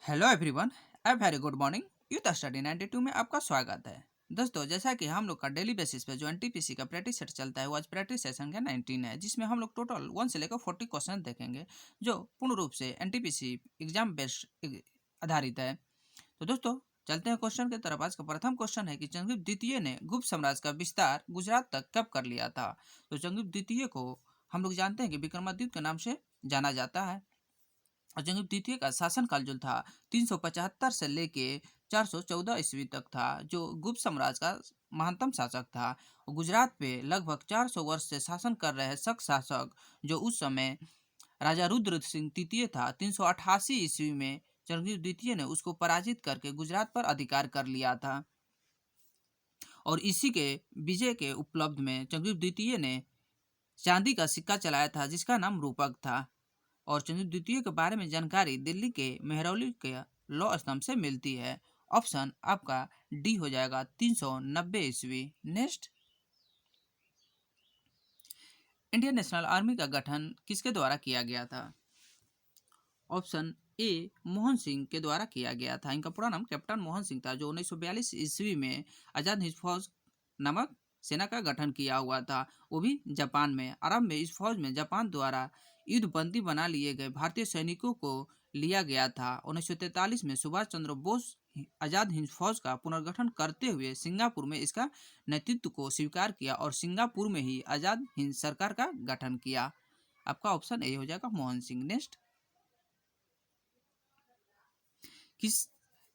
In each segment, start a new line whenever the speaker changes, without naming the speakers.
Hello everyone, a very good morning. Youth study 92 में आपका स्वागत है। दोस्तों, जैसा कि हम लोग का डेली बेसिस पे जो एनटीपीसी का प्रैक्टिस सेट चलता है वो आज प्रैक्टिस सेशन का 19 है, जिसमें हम लोग टोटल 1 से लेकर 40 क्वेश्चन देखेंगे जो पूर्ण रूप से एनटीपीसी एग्जाम बेस्ड आधारित है। तो दोस्तों, चलते हैं क्वेश्चन की तरफ। आज का प्रथम क्वेश्चन है कि चंद्रगुप्त द्वितीय ने गुप्त साम्राज्य का विस्तार गुजरात तक कब कर लिया था। तो चंद्रगुप्त द्वितीय को हम लोग जानते हैं कि विक्रमादित्य के नाम से जाना जाता है। और चंद्रगुप्त द्वितीय का शासनकाल जो था 375 से लेके 414 ईस्वी तक था, जो गुप्त साम्राज्य का महानतम शासक था। गुजरात पे लगभग 400 वर्ष से शासन कर रहे शक शासक जो उस समय राजा रुद्र सिंह तृतीय था, 388 ईस्वी में चंद्रगुप्त द्वितीय ने उसको पराजित करके गुजरात पर अधिकार कर लिया था। और इसी के विजय के उपलब्ध में चंद्रगुप्त द्वितीय ने चांदी का सिक्का चलाया था जिसका नाम रूपक था। और चंद्रगुप्त द्वितीय के बारे में जानकारी दिल्ली के मेहरौली के लौ स्तंभ से मिलती है। ऑप्शन आपका डी हो जाएगा 390 ईस्वी। नेक्स्ट, इंडियन नेशनल आर्मी का गठन किसके द्वारा किया गया था। ऑप्शन ए मोहन सिंह के द्वारा किया गया था। इनका पूरा नाम कैप्टन मोहन सिंह था, जो 1942 ईस्वी में आजाद हिंद फौज नामक सेना का गठन किया हुआ था, वो भी जापान में। आरंभ में इस फौज में जापान द्वारा युद्धबंदी बना लिए गए भारतीय सैनिकों को लिया गया था। 1943 में सुभाष चंद्र बोस आजाद हिंद फौज का पुनर्गठन करते हुए सिंगापुर में इसका नेतृत्व को स्वीकार किया और सिंगापुर में ही आजाद हिंद सरकार का गठन किया। आपका ऑप्शन ए हो जाएगा मोहन सिंह। नेक्स्ट, किस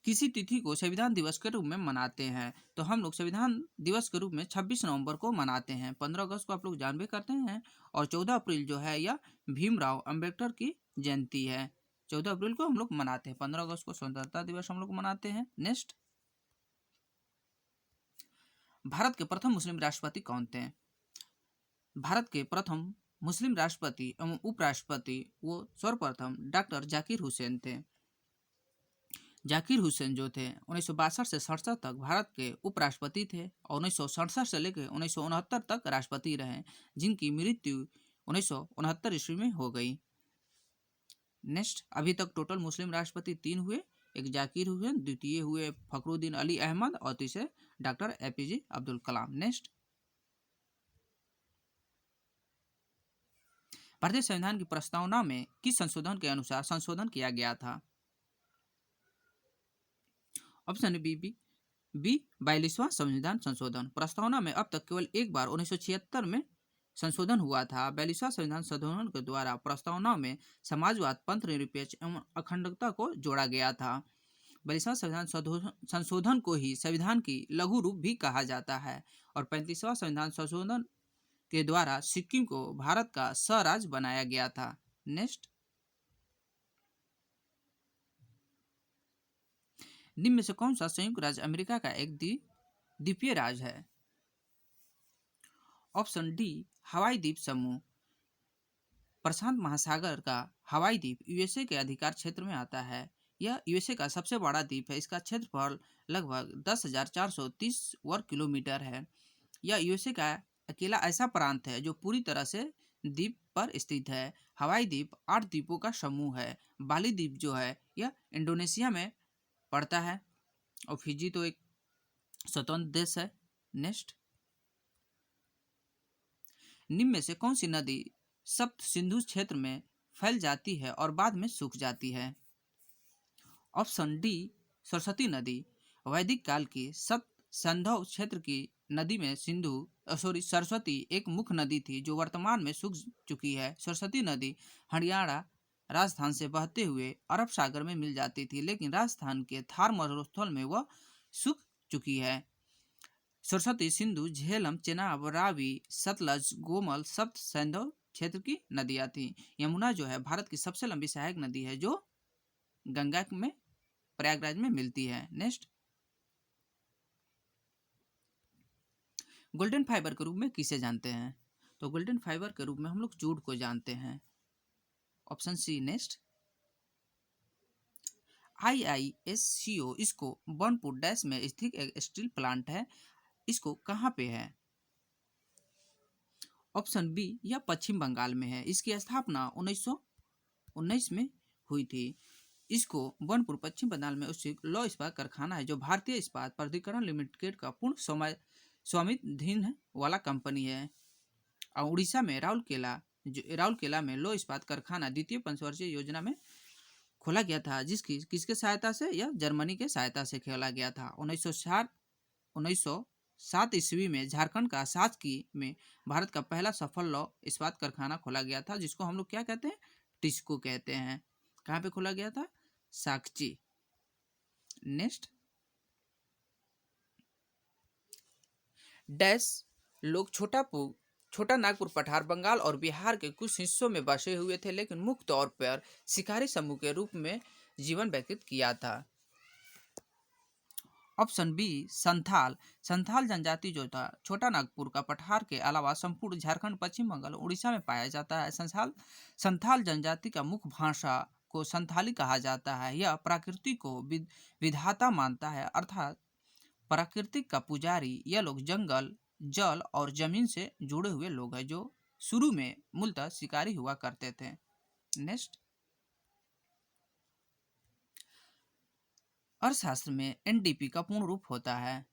किसी तिथि को संविधान दिवस के रूप में मनाते हैं। तो हम लोग संविधान दिवस के रूप में 26 नवंबर को मनाते हैं। 15 अगस्त को आप लोग जान भी करते हैं। और 14 अप्रैल जो है यह भीमराव अंबेडकर की जयंती है। 14 अप्रैल को हम लोग मनाते हैं। 15 अगस्त को स्वतंत्रता दिवस हम लोग मनाते हैं। नेक्स्ट, भारत के प्रथम मुस्लिम राष्ट्रपति कौन थे। भारत के प्रथम मुस्लिम राष्ट्रपति एवं उपराष्ट्रपति वो सर्वप्रथम डॉक्टर जाकिर हुसैन थे। जाकिर हुसैन जो थे 1962 से 67 तक भारत के उपराष्ट्रपति थे और 1967 से लेकर 1969 तक राष्ट्रपति रहे, जिनकी मृत्यु 1969 ईस्वी में हो गई। नेक्स्ट, अभी तक टोटल मुस्लिम राष्ट्रपति 3 हुए। एक जाकिर हुए, द्वितीय हुए फखरुद्दीन अली अहमद और तीसरे doctor APJ Abdul Kalam. Next, भारतीय संविधान की प्रस्तावना में किस संशोधन के अनुसार संशोधन किया गया था। ऑप्शन बी 42वां संविधान संशोधन। प्रस्तावना में अब तक केवल एक बार 1976 में संशोधन हुआ था। 42वां संविधान संशोधन के द्वारा प्रस्तावना में समाजवाद, पंथ निरपेक्ष एवं अखंडता को जोड़ा गया था। 42वां संविधान संशोधन को ही संविधान की लघु रूप भी कहा जाता है। और 35वां संविधान संशोधन के द्वारा सिक्किम को भारत का स्वराज्य बनाया गया था। नेक्स्ट, निम्न में से कौन सा संयुक्त राज्य अमेरिका का एक द्वीपीय राज्य है। ऑप्शन डी हवाई द्वीप समूह। प्रशांत महासागर का हवाई द्वीप यूएसए के अधिकार क्षेत्र में आता है। यह यूएसए का सबसे बड़ा द्वीप है। इसका क्षेत्रफल लगभग 10,430 वर्ग किलोमीटर है। यह यूएसए का अकेला ऐसा प्रांत है जो पूरी तरह से द्वीप पर स्थित है। हवाई द्वीप 8 द्वीपों का समूह है। बाली द्वीप जो है यह इंडोनेशिया में पड़ता है और फिजी तो एक स्वतंत्र देश है। नेक्स्ट, निम्न में से कौन सी नदी सप्त सिंधु क्षेत्र में फैल जाती है और बाद में सूख जाती है। ऑप्शन डी सरस्वती नदी। वैदिक काल की सप्त सिंधु क्षेत्र की नदी में सरस्वती एक मुख्य नदी थी जो वर्तमान में सूख चुकी है। सरस्वती नदी हरियाणा राजस्थान से बहते हुए अरब सागर में मिल जाती थी, लेकिन राजस्थान के थार मरुस्थल में वह सूख चुकी है। सरस्वती सिंधु, झेलम, चेनाब, रावी, सतलज, गोमल सप्त सिंधु क्षेत्र की नदियां थी। यमुना जो है भारत की सबसे लंबी सहायक नदी है जो गंगा में प्रयागराज में मिलती है। नेक्स्ट, गोल्डन फाइबर के रूप में किसे जानते हैं। तो गोल्डन फाइबर के रूप में हम लोग जूट को जानते हैं। Option c. नेक्स्ट, IISCO इसको बर्नपुर डैश में स्थित एक स्टील प्लांट है। इसको कहाँ पे है। ऑप्शन बी यह पश्चिम बंगाल में है। इसकी स्थापना 1919 में हुई थी। इसको बनपुर पश्चिम बंगाल में स्थित लौ इस्पात कारखाना है जो भारतीय इस्पात प्राधिकरण लिमिटेड का पूर्ण स्वामित्वाधीन वाला कंपनी है। और उड़ीसा में राउरकेला में लौ इस्पात कारखाना द्वितीय पंचवर्षीय योजना में खोला गया था, जिसकी किसके सहायता से, यह जर्मनी के सहायता से खोला गया था। 1907 ईस्वी में झारखंड का सातकी में भारत का पहला सफल लौ इस्पात कारखाना खोला गया था, जिसको हम लोग क्या कहते हैं, टिस्को कहते हैं। कहाँ पे खोला गया था, साकची। नेक्स्ट, डैश लोग छोटा नागपुर पठार बंगाल और बिहार के कुछ हिस्सों में बसे हुए थे, लेकिन मुख्य तौर पर शिकारी समूह के रूप में जीवन व्यतीत किया था। ऑप्शन बी, संथाल जनजाति जो था छोटा नागपुर का पठार के अलावा संपूर्ण झारखंड, पश्चिम बंगाल, उड़ीसा में पाया जाता है। संथाल जनजाति का मुख्य भाषा को संथाली कहा जाता है। यह प्रकृति को विधाता मानता है, अर्थात प्रकृति का पुजारी। यह लोग जंगल, जल और जमीन से जुड़े हुए लोग हैं, जो शुरू में मूलतः शिकारी हुआ करते थे। नेक्स्ट, अर्थशास्त्र में एनडीपी का पूर्ण रूप होता है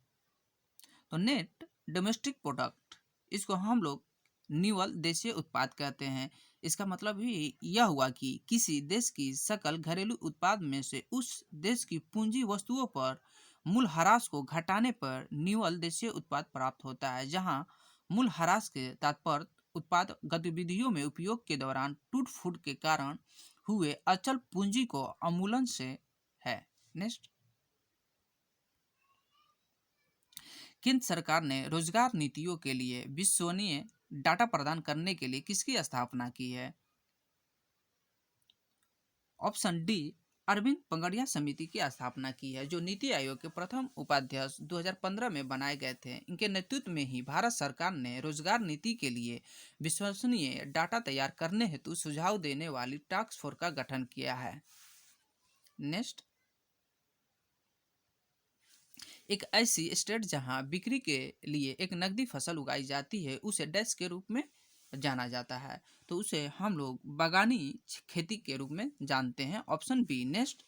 तो नेट डोमेस्टिक प्रोडक्ट, इसको हम लोग निवल देशीय उत्पाद कहते हैं। इसका मतलब ही यह हुआ कि किसी देश की सकल घरेलू उत्पाद में से उस देश की पूंजी वस्तुओं पर मूल ह्रास को घटाने पर निवल देशीय उत्पाद प्राप्त होता है, जहां मूल ह्रास के तात्पर्य उत्पाद गतिविधियों में उपयोग के दौरान टूट फूट के कारण हुए अचल पूंजी को अवमूलन से है। नेक्स्ट, केंद्र सरकार ने रोजगार नीतियों के लिए विश्वसनीय डाटा प्रदान करने के लिए किसकी स्थापना की है? ऑप्शन डी, अरविंद पंगड़िया समिति की स्थापना की है, जो नीति आयोग के प्रथम उपाध्यक्ष 2015 में बनाए गए थे। इनके नेतृत्व में ही भारत सरकार ने रोजगार नीति के लिए विश्वसनीय डाटा तैयार करने हेतु सुझाव देने वाली टास्क फोर्स का गठन किया है। नेक्स्ट, एक ऐसी स्टेट जहां बिक्री के लिए एक नकदी फसल उगाई जाती है उसे डैश के रूप में जाना जाता है, तो उसे हम लोग बागानी खेती के रूप में जानते हैं। Option B. नेक्स्ट,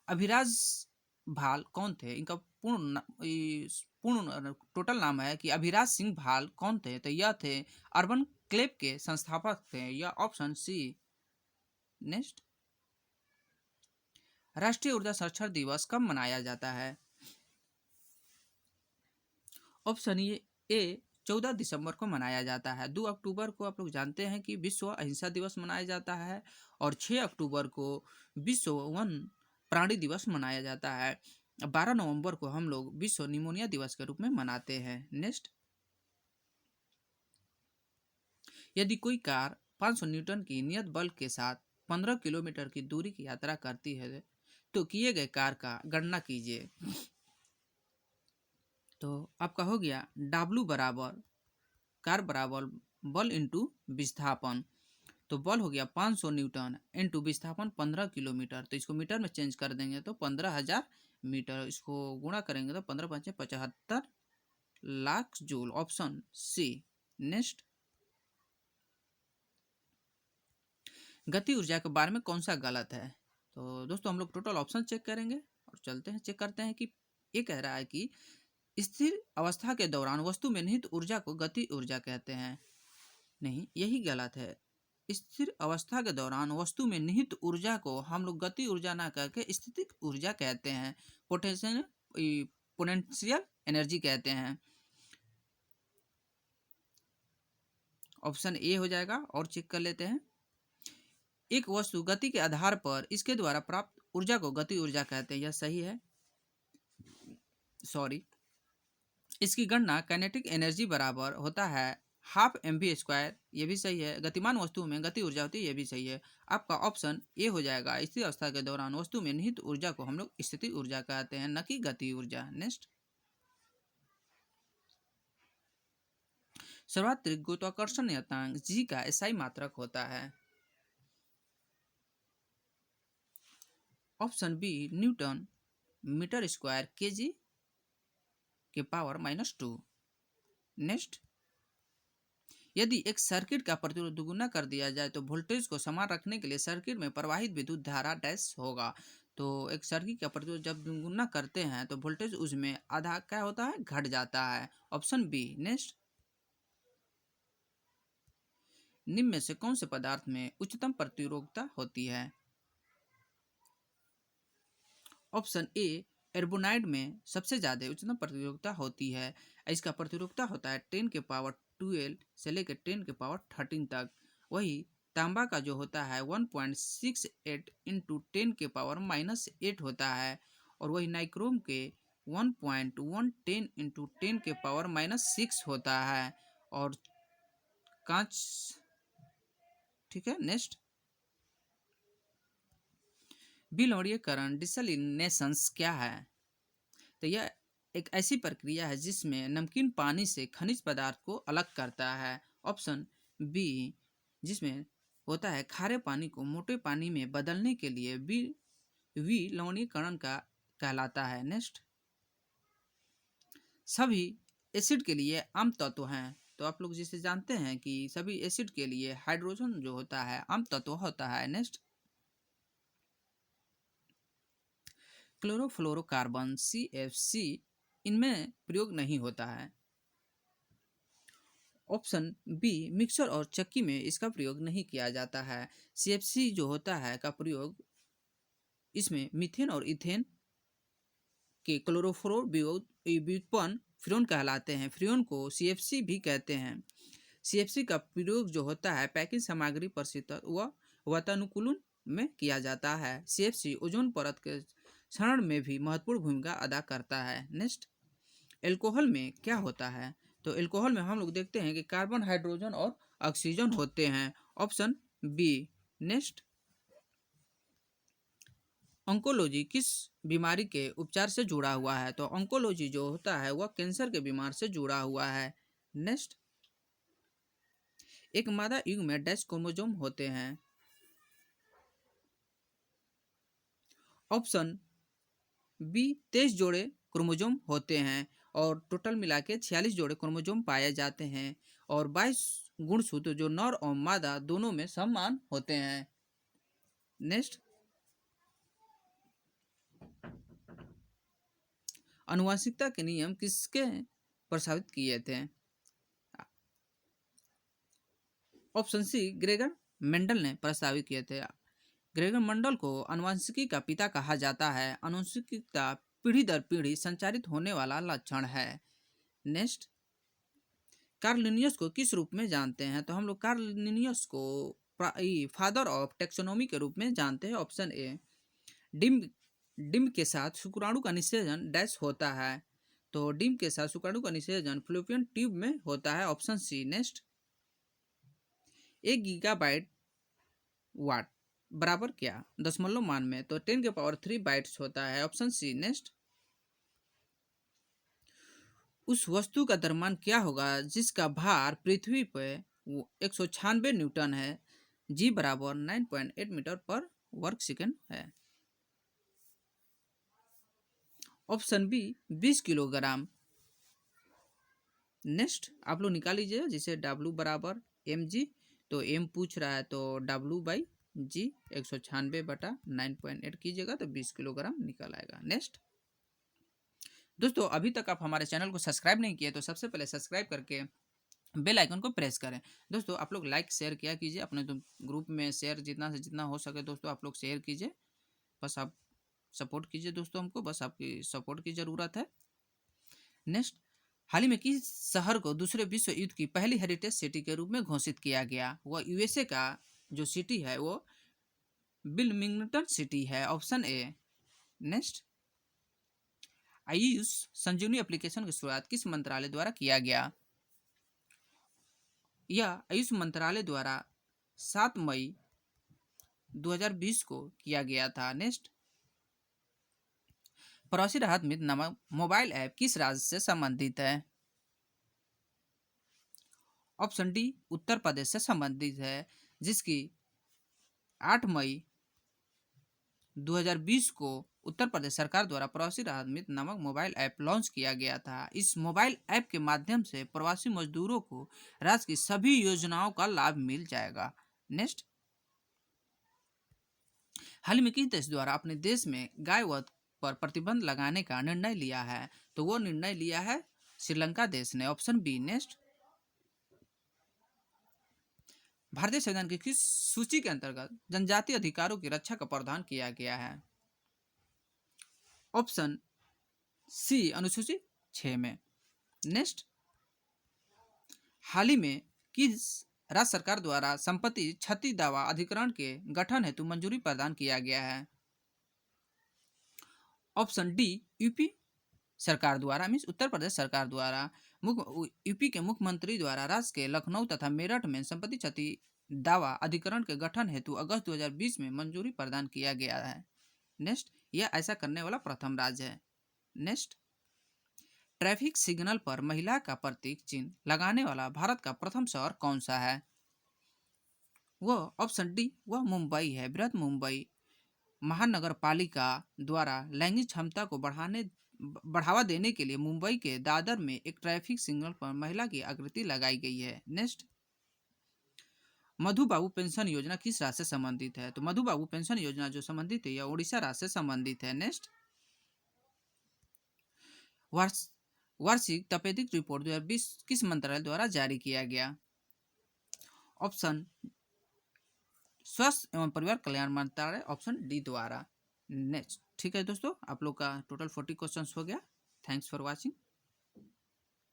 अभिराज भाल कौन थे? इनका पूर्ण टोटल नाम है कि अभिराज सिंह भाल कौन थे? तो यह थे अर्बन क्लेब के संस्थापक थे। यह ऑप्शन सी। नेक्स्ट, राष्ट्रीय ऊर्जा साक्षर दिवस कब मनाया जाता है? ऑप्शन ए 14 दिसंबर को मनाया जाता है। 2 अक्टूबर को आप लोग जानते हैं कि विश्व अहिंसा दिवस मनाया जाता है, और 6 अक्टूबर को विश्व वन प्राणी दिवस मनाया जाता है। 12 नवंबर को हम लोग विश्व निमोनिया दिवस के रूप में मनाते हैं। नेक्स्ट, यदि कोई कार 500 न्यूटन की नियत बल के साथ 15 किलोमीटर की दूरी की यात्रा करती है तो किए गए कार का गणना कीजिए। तो आपका हो गया W बराबर कार बराबर बल इंटू विस्थापन। तो बल हो गया 500 न्यूटन इंटू विस्थापन 15 किलोमीटर। तो इसको मीटर में चेंज कर देंगे तो 15,000 मीटर। इसको गुणा करेंगे तो 15×5 = 75 lakh joule. Option c. Next, गति ऊर्जा के बारे में कौन सा गलत है? तो दोस्तों हम लोग टोटल ऑप्शन चेक करेंगे और चेक करते हैं कि ये कह रहा है कि स्थिर अवस्था के दौरान वस्तु में निहित ऊर्जा को गति ऊर्जा कहते हैं। नहीं, यही गलत है। स्थिर अवस्था के दौरान वस्तु में निहित ऊर्जा को हम लोग गति ऊर्जा ना करके स्थितिक ऊर्जा कहते हैं, पोटेंशियल एनर्जी कहते हैं। ऑप्शन ए हो जाएगा। और चेक कर लेते हैं। एक वस्तु गति के आधार पर इसके द्वारा प्राप्त ऊर्जा को गति ऊर्जा कहते हैं, यह सही है। सॉरी, इसकी गणना काइनेटिक एनर्जी बराबर होता है ½ mv²। ये भी सही है। गतिमान वस्तु में गति ऊर्जा होती है, ये भी सही है। आपका ऑप्शन ए हो जाएगा। स्थिर अवस्था के दौरान वस्तु में निहित ऊर्जा को हम लोग स्थिति ऊर्जा कहते हैं, न कि गति ऊर्जा। नेक्स्ट, सर्वात्रिक गुरुत्वाकर्षण नियतांक जी का SI मात्रक होता है। Option b, newton metre square kg के पावर -2। नेक्स्ट, यदि एक सर्किट का प्रतिरोध दुगुना कर दिया जाए तो वोल्टेज को समान रखने के लिए सर्किट में प्रवाहित विद्युत धारा डैश होगा। तो एक सर्किट का प्रतिरोध जब दुगुना करते हैं तो वोल्टेज उसमें आधा क्या होता है, घट जाता है। Option B. नेक्स्ट, निम्न में से कौन से पदार्थ में उच्चतम प्रतिरोधकता होती है? ऑप्शन ए, एर्बोनाइड में सबसे ज्यादा उच्चतम प्रतिरोधकता होती है। इसका प्रतिरोधकता होता है 10 के पावर 12 से लेकर 10 के पावर 13 तक। वही तांबा का जो होता है 1.68 इंटू 10 के पावर -8 होता है। और वही नाइक्रोम के 1.110 इंटू 10 के पावर -6 होता है। और कांच, ठीक है। नेक्स्ट, विलवणीकरण डिसलिनेशंस क्या है? तो यह एक ऐसी प्रक्रिया है जिसमें नमकीन पानी से खनिज पदार्थ को अलग करता है। ऑप्शन बी, जिसमें होता है खारे पानी को मोटे पानी में बदलने के लिए विलवणीकरण का कहलाता है। नेक्स्ट, सभी एसिड के लिए आम तत्व हैं। तो आप लोग जिसे जानते हैं कि सभी एसिड के लिए हाइड्रोजन जो होता है आम तत्व होता है। नेक्स्ट, क्लोरोफ्लोरोकार्बन CFC इनमें प्रयोग नहीं होता है। ऑप्शन बी, मिक्सर और चक्की में इसका प्रयोग नहीं किया जाता है। CFC जो होता है का प्रयोग इसमें मीथेन और इथेन के क्लोरोफ्लोर व्युत्पन्न फ्रेन कहलाते हैं। फ्रेन को CFC भी कहते हैं। CFC का प्रयोग जो होता है पैकिंग सामग्री प्रशीतन व वातानुकूलन में किया जाता है। CFC ओजोन परत के क्षरण में भी महत्वपूर्ण भूमिका अदा करता है। नेक्स्ट, एल्कोहल में क्या होता है? तो एल्कोहल में हम लोग देखते हैं कि कार्बन, हाइड्रोजन और ऑक्सीजन होते हैं। Option B. नेक्स्ट, ऑन्कोलॉजी किस बीमारी के उपचार से जुड़ा हुआ है? तो ऑन्कोलॉजी जो होता है वह कैंसर के बीमार से जुड़ा हुआ है। नेक्स्ट, एक मादा युग में डैश क्रोमोसोम होते हैं। ऑप्शन बी, 23 जोड़े क्रोमोसोम होते हैं और टोटल मिला के 46 जोड़े क्रोमोसोम पाए जाते हैं। और 22 गुणसूत्र जो नर और मादा दोनों में समान होते हैं। नेक्स्ट, आनुवंशिकता के नियम किसके प्रस्तावित किए थे? ऑप्शन सी, ग्रेगर मेंडल ने प्रस्तावित किए थे। ग्रेगर मेंडल को आनुवंशिकी का पिता कहा जाता है। आनुवंशिकता पीढ़ी दर पीढ़ी संचारित होने वाला लक्षण है। नेक्स्ट, कार्ल लिनियस को किस रूप में जानते हैं? तो हम लोग कार्ल लिनियस को फादर ऑफ टेक्सोनोमी के रूप में जानते हैं। ऑप्शन ए, डिम्ब डिम्ब के साथ शुक्राणु का निषेचन डैश होता है। तो डिम्ब के साथ शुक्राणु का निषेचन फ्लोपियन ट्यूब में होता है। Option c. Next, 1 gigabyte watt बराबर क्या दशमलव मान में? तो 10 के पावर 3 बाइट्स होता है। Option c. नेक्स्ट, उस वस्तु का द्रव्यमान क्या होगा जिसका भार पृथ्वी पर 196 न्यूटन है? जी बराबर 9.8 मीटर पर वर्ग सेकेंड है। Option B, 20 kilogram. नेक्स्ट, आप लोग निकाल लीजिए जिसे W बराबर mg। तो m पूछ रहा है तो W/g 196/9.8 कीजिएगा तो 20 किलोग्राम निकल आएगा। नेक्स्ट, दोस्तों अभी तक आप हमारे चैनल को सब्सक्राइब नहीं किए तो सबसे पहले सब्सक्राइब करके बेल आइकन को प्रेस करें। दोस्तों आप लोग लाइक शेयर किया कीजिए अपने ग्रुप में, शेयर जितना से जितना हो सके दोस्तों आप लोग शेयर कीजिए। बस आप सपोर्ट कीजिए दोस्तों, हमको बस आपकी सपोर्ट की ज़रूरत है। नेक्स्ट, हाल ही में किस शहर को दूसरे विश्व युद्ध की पहली हेरिटेज सिटी के रूप में घोषित किया गया? वह USA का जो सिटी है वो विल्मिंगटन सिटी है। Option a. Next, Ayush Sanjeevani application की शुरुआत किस मंत्रालय द्वारा किया गया? यह आयुष मंत्रालय द्वारा 7 मई 2020 को किया गया था। नेक्स्ट, प्रवासी राहत मित्र नामक मोबाइल ऐप किस राज्य से संबंधित है? ऑप्शन डी, उत्तर प्रदेश से संबंधित है, जिसकी 8 मई 2020 को उत्तर प्रदेश सरकार द्वारा प्रवासी राहत मित्र नामक मोबाइल ऐप लॉन्च किया गया था। इस मोबाइल ऐप के माध्यम से प्रवासी मजदूरों को राज्य की सभी योजनाओं का लाभ मिल जाएगा। नेक्स्ट, हाल ही में किस देश द्वारा अपने देश में गाय वध पर प्रतिबंध लगाने का निर्णय लिया है? तो वो निर्णय लिया है श्रीलंका देश ने। Option B. नेक्स्ट, भारतीय संविधान की किस सूची के अंतर्गत जनजातीय अधिकारों की रक्षा का प्रावधान किया गया है? ऑप्शन सी, अनुसूची 6 में। नेक्स्ट, हाल ही में किस राज्य सरकार द्वारा संपत्ति क्षति दावा अधिकरण के गठन हेतु मंजूरी प्रदान किया गया है? ऑप्शन डी, यूपी सरकार द्वारा, मीन्स उत्तर प्रदेश सरकार द्वारा यूपी के मुख्यमंत्री द्वारा राज्य के लखनऊ तथा मेरठ में संपत्ति क्षति दावा अधिकरण के गठन हेतु अगस्त 2020 में मंजूरी प्रदान किया गया है। नेक्स्ट, यह ऐसा करने वाला प्रथम राज्य है। नेक्स्ट, ट्रैफिक सिग्नल पर महिला का प्रतीक चिन्ह लगाने वाला भारत का प्रथम शहर कौन सा है? वह ऑप्शन डी, वह मुंबई है। बृहत मुंबई महानगर पालिका द्वारा लैंगिक क्षमता को बढ़ावा देने के लिए मुंबई के दादर में एक ट्रैफिक सिग्नल पर महिला की आकृति लगाई गई है। नेक्स्ट, मधुबाबू पेंशन योजना किस राज्य से संबंधित है? तो मधुबाबू पेंशन योजना जो संबंधित है यह उड़ीसा राज्य से संबंधित है। नेक्स्ट, वार्षिक तपेदिक रिपोर्ट 2020 किस मंत्रालय द्वारा जारी किया गया? ऑप्शन स्वास्थ्य एवं परिवार कल्याण मंत्रालय, ऑप्शन डी द्वारा। नेक्स्ट, ठीक है दोस्तों, आप लोग का टोटल 40 क्वेश्चंस हो गया। Thanks for watching.